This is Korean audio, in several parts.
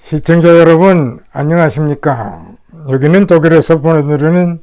시청자 여러분 안녕하십니까? 여기는 독일에서 보내드리는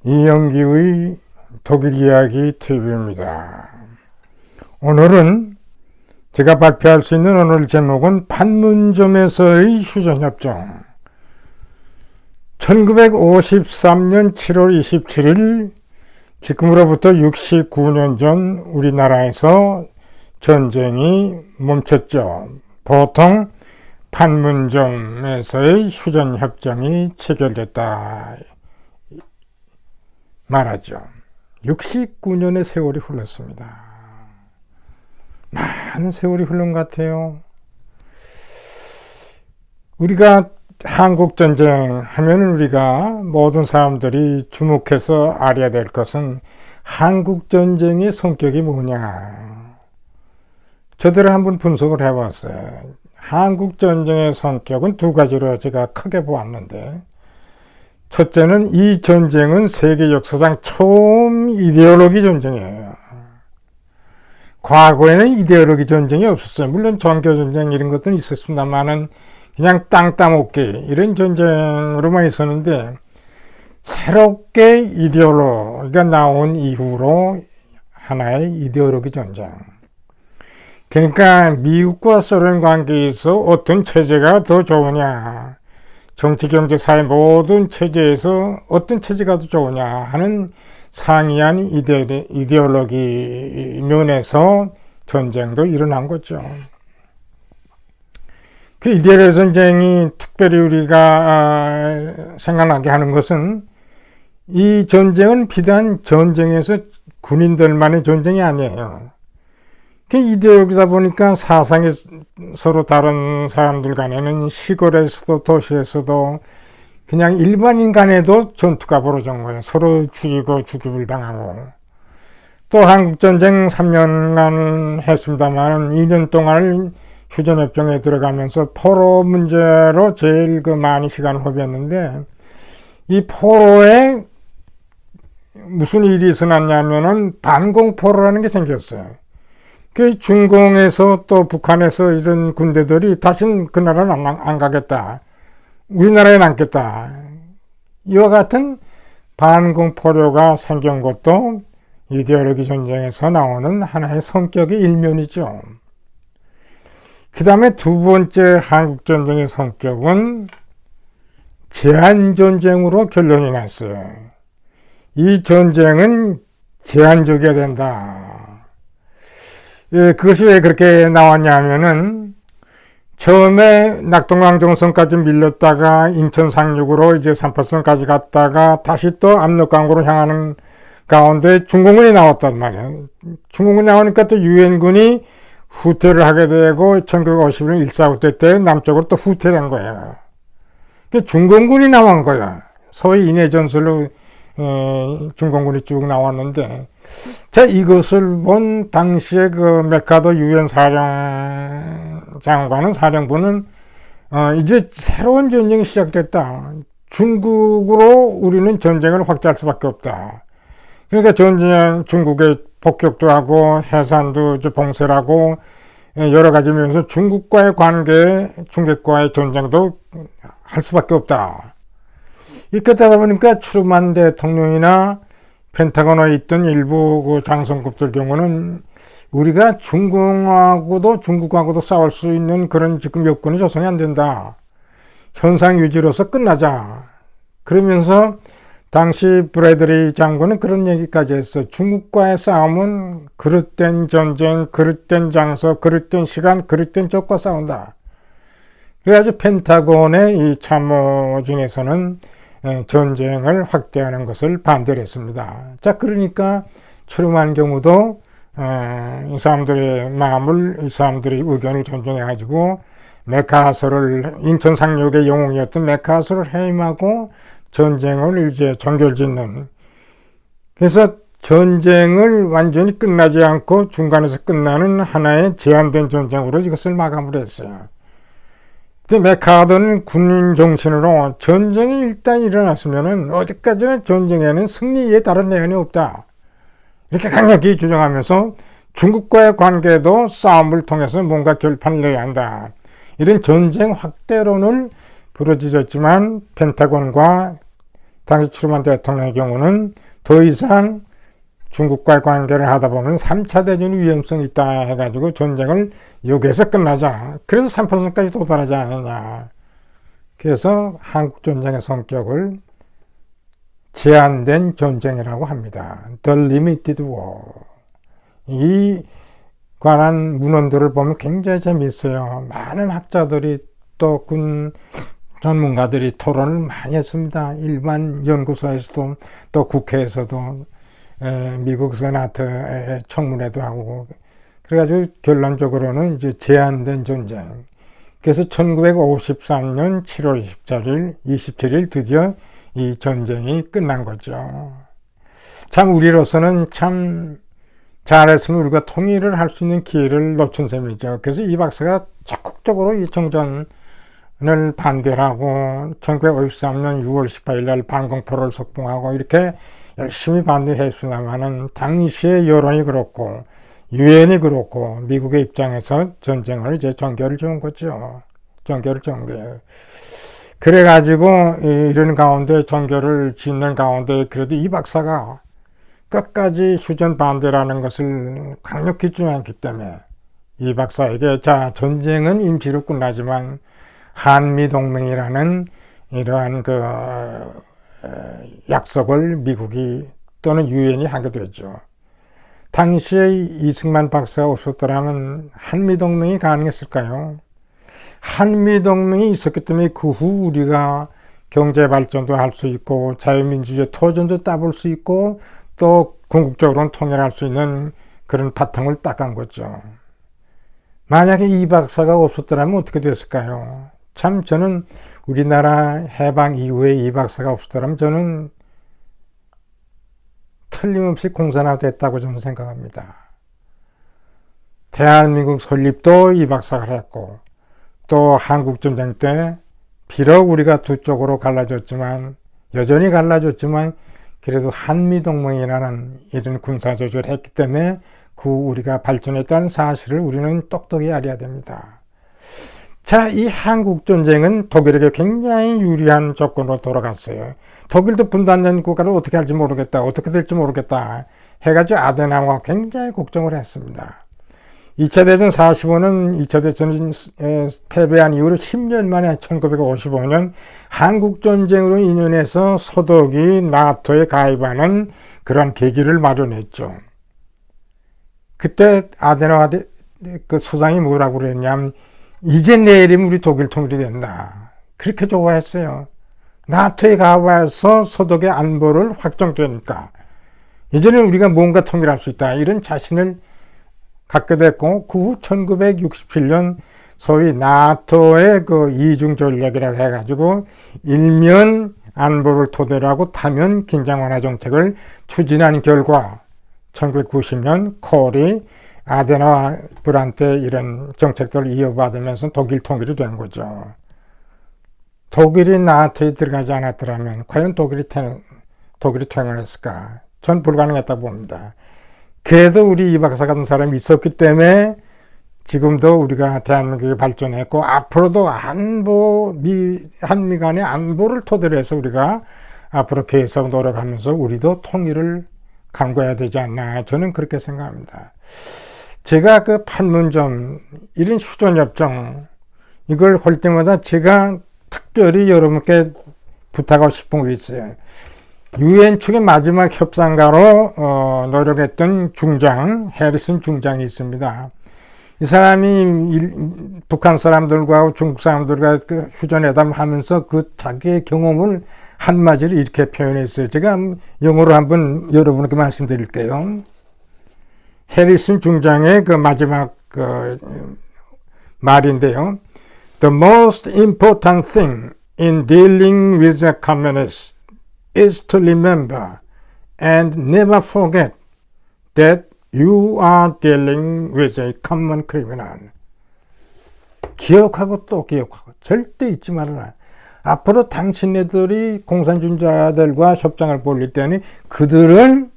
이영기의 독일 이야기 TV입니다. 오늘은 제가 발표할 수 있는 오늘 제목은 판문점에서의 휴전협정. 1953년 7월 27일 지금으로부터 69년 전 우리나라에서 전쟁이 멈췄죠. 보통 판문점에서의 휴전협정이 체결됐다 말하죠. 69년의 세월이 흘렀습니다. 많은 세월이 흐른 것 같아요. 우리가 한국전쟁 하면 우리가 모든 사람들이 주목해서 알아야 될 것은 한국전쟁의 성격이 뭐냐. 저들을 한번 분석을 해봤어요. 한국전쟁의 성격은 두 가지로 제가 크게 보았는데, 첫째는 이 전쟁은 세계 역사상 처음 이데올로기 전쟁이에요. 과거에는 이데올로기 전쟁이 없었어요. 물론 종교전쟁 이런 것들은 있었습니다만은 그냥 땅 따먹기 이런 전쟁으로만 있었는데, 새롭게 이데올로기가 나온 이후로 하나의 이데올로기 전쟁. 그러니까 미국과 소련 관계에서 어떤 체제가 더 좋으냐, 정치, 경제, 사회 모든 체제에서 어떤 체제가 더 좋으냐 하는 상이한 이데올로기 면에서 전쟁도 일어난 거죠. 그 이데올로기 전쟁이 특별히 우리가 생각나게 하는 것은, 이 전쟁은 비단 전쟁에서 군인들만의 전쟁이 아니에요. 그 이데올로기다 보니까 사상이 서로 다른 사람들 간에는 시골에서도 도시에서도 그냥 일반인 간에도 전투가 벌어진 거예요. 서로 죽이고 죽임을 당하고. 또 한국전쟁 3년간 했습니다만 2년 동안 휴전협정에 들어가면서 포로 문제로 제일 많이 시간을 허비했는데, 이 포로에 무슨 일이 있었냐면은 반공포로라는 게 생겼어요. 그 중공에서 또 북한에서 이런 군대들이 다시는 그 나라는 안 가겠다, 우리나라에 남겠다, 이와 같은 반공포로가 생긴 것도 이데올로기 전쟁에서 나오는 하나의 성격의 일면이죠. 그 다음에 두 번째 한국전쟁의 성격은 제한전쟁으로 결론이 났어요. 이 전쟁은 제한적이어야 된다. 예, 그것이 왜 그렇게 나왔냐 하면은, 처음에 낙동강정선까지 밀렸다가 인천 상륙으로 이제 3팔선까지 갔다가 다시 또 압록강으로 향하는 가운데 중공군이 나왔단 말이에요. 중공군이 나오니까 또 유엔군이 후퇴를 하게 되고 1951년 일사후퇴 때 남쪽으로 또 후퇴된 거예요. 중공군이 나온 거야. 소위 인해전술로 중공군이 쭉 나왔는데, 자, 이것을 본 당시에 그 메카더 유엔 사령부는 이제 새로운 전쟁이 시작됐다. 중국으로 우리는 전쟁을 확대할 수밖에 없다. 그러니까 중국에 폭격도 하고 해산도 봉쇄를 하고 여러 가지 면에서 중국과의 관계, 중국과의 전쟁도 할 수밖에 없다. 이렇게 되다 보니까 트루만 대통령이나 펜타곤에 있던 일부 그 장성급들 경우는 우리가 중국하고도 싸울 수 있는 그런 지금 여건이 조성이 안 된다. 현상 유지로서 끝나자. 그러면서 당시 브래들리 장군은 그런 얘기까지 했어. 중국과의 싸움은 그릇된 전쟁, 그릇된 장소, 그릇된 시간, 그릇된 적과 싸운다. 그래가지고 펜타곤의 이 참모진에서는 전쟁을 확대하는 것을 반대를 했습니다. 자, 그러니까 트루만 경우도 이 사람들의 마음을, 이 사람들의 의견을 존중해가지고 메카하서를, 인천 상륙의 영웅이었던 메카하서를 해임하고 전쟁을 이제 종결짓는. 그래서 전쟁을 완전히 끝나지 않고 중간에서 끝나는 하나의 제한된 전쟁으로 이것을 마감을 했어요. 근데 메카하더는 군인 정신으로 전쟁이 일단 일어났으면은 어디까지나 전쟁에는 승리 이외에 다른 내용이 없다, 이렇게 강력히 주장하면서 중국과의 관계도 싸움을 통해서 뭔가 결판을 내야 한다, 이런 전쟁 확대론을 부러지졌지만 펜타곤과 당시 트루먼 대통령의 경우는 더 이상 중국과의 관계를 하다 보면 3차 대전 위험성이 있다 해가지고 전쟁을 여기에서 끝나자. 그래서 3%까지 도달하지 않느냐. 그래서 한국전쟁의 성격을 제한된 전쟁이라고 합니다. The Limited War. 이 관한 문헌들을 보면 굉장히 재미있어요. 많은 학자들이 또 군 전문가들이 토론을 많이 했습니다. 일반 연구소에서도 또 국회에서도 미국 세나트 청문회도 하고 그래가지고 결론적으로는 이제 제한된 전쟁. 그래서 1953년 7월 27일 드디어 이 전쟁이 끝난 거죠. 참 우리로서는 참 잘했으면 우리가 통일을 할 수 있는 기회를 놓친 셈이죠. 그래서 이 박사가 적극적으로 이 정전을 반대하고 1953년 6월 18일 날 반공포를 석봉하고 이렇게 열심히 반대했으나마는 당시의 여론이 그렇고 유엔이 그렇고 미국의 입장에서 전쟁을 이제 전결을 지은 거죠. 전결을 지은 거예요. 그래가지고 이런 가운데 전결을 짓는 가운데 그래도 이 박사가 끝까지 휴전 반대라는 것을 강력히 주장했기 때문에 이 박사에게 자 전쟁은 임시로 끝나지만 한미동맹이라는 이러한 그 약속을 미국이 또는 유엔이 하게 되죠. 당시에 이승만 박사가 없었더라면 한미동맹이 가능했을까요? 한미동맹이 있었기 때문에 그 후 우리가 경제발전도 할 수 있고 자유민주주의 터전도 따볼 수 있고 또 궁극적으로는 통일할 수 있는 그런 바탕을 닦은 거죠. 만약에 이 박사가 없었더라면 어떻게 됐을까요? 참 저는 우리나라 해방 이후에 이 박사가 없었더라면 저는 틀림없이 공산화됐다고 저는 생각합니다. 대한민국 설립도 이 박사가 했고 또 한국전쟁 때 비록 우리가 두 쪽으로 갈라졌지만 여전히 갈라졌지만 그래도 한미동맹이라는 이런 군사조절을 했기 때문에 그 우리가 발전했다는 사실을 우리는 똑똑히 알아야 됩니다. 자, 이 한국전쟁은 독일에게 굉장히 유리한 조건으로 돌아갔어요. 독일도 분단된 국가를 어떻게 할지 모르겠다, 어떻게 될지 모르겠다 해가지고 아덴하우가 굉장히 걱정을 했습니다. 2차 대전 45년 2차 대전 패배한 이후로 10년 만에 1955년 한국전쟁으로 인연해서 서독이 나토에 가입하는 그런 계기를 마련했죠. 그때 아데노아 그 수상이 뭐라고 그랬냐면 이제 내일이면 우리 독일 통일이 된다. 그렇게 좋아했어요. 나토에 가입해서 서독의 안보를 확정되니까 이제는 우리가 뭔가 통일할 수 있다. 이런 자신을 갖게 됐고 그 후 1967년 소위 나토의 그 이중 전략이라고 해가지고 일면 안보를 토대로 하고 타면 긴장 완화 정책을 추진한 결과 1990년 콜이 아데노아 브란테 이런 정책들을 이어받으면서 독일 통일이 된 거죠. 독일이 나토에 들어가지 않았더라면 과연 독일이 퇴원했을까? 전 불가능했다고 봅니다. 그래도 우리 이 박사 같은 사람이 있었기 때문에 지금도 우리가 대한민국이 발전했고 앞으로도 한미 간의 안보를 토대로 해서 우리가 앞으로 계속 노력하면서 우리도 통일을 강구해야 되지 않나 저는 그렇게 생각합니다. 제가 그 판문점 이런 휴전협정 이걸 할 때마다 제가 특별히 여러분께 부탁하고 싶은 게 있어요. 유엔 측의 마지막 협상가로 노력했던 중장 해리슨 중장이 있습니다. 이 사람이 북한 사람들과 중국 사람들과 그 휴전회담을 하면서 그 자기의 경험을 한마디로 이렇게 표현했어요. 제가 영어로 한번 여러분께 말씀드릴게요. 해리슨 중장의 그 마지막 그 말인데요. The most important thing in dealing with the communists is to remember and never forget that you are dealing with a common criminal. 기억하고 또 기억하고 절대 잊지 말아라. 앞으로 당신네들이 공산주의자들과 협상을 벌일 때는 그들은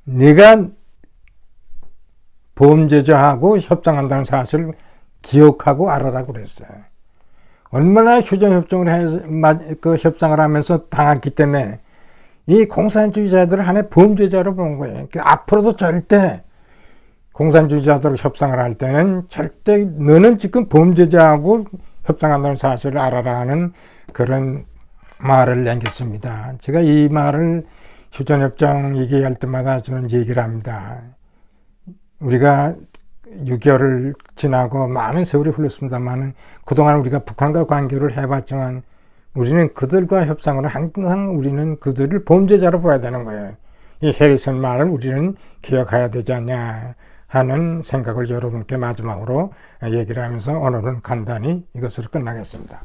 네가 범죄자하고 협상한다는 사실을 기억하고 알아라고 그랬어요. 얼마나 협상을 하면서 당했기 때문에 이 공산주의자들을 하나의 범죄자로 본 거예요. 앞으로도 절대 공산주의자들을 협상을 할 때는 절대 너는 지금 범죄자하고 협상한다는 사실을 알아라 하는 그런 말을 남겼습니다. 제가 이 말을 휴전협정 얘기할 때마다 저는 얘기를 합니다. 우리가 6개월을 지나고 많은 세월이 흘렀습니다만 그동안 우리가 북한과 관계를 해봤지만 우리는 그들과 협상을 항상 우리는 그들을 범죄자로 봐야 되는 거예요. 이 해리슨 말을 우리는 기억해야 되지 않냐 하는 생각을 여러분께 마지막으로 얘기를 하면서 오늘은 간단히 이것으로 끝나겠습니다.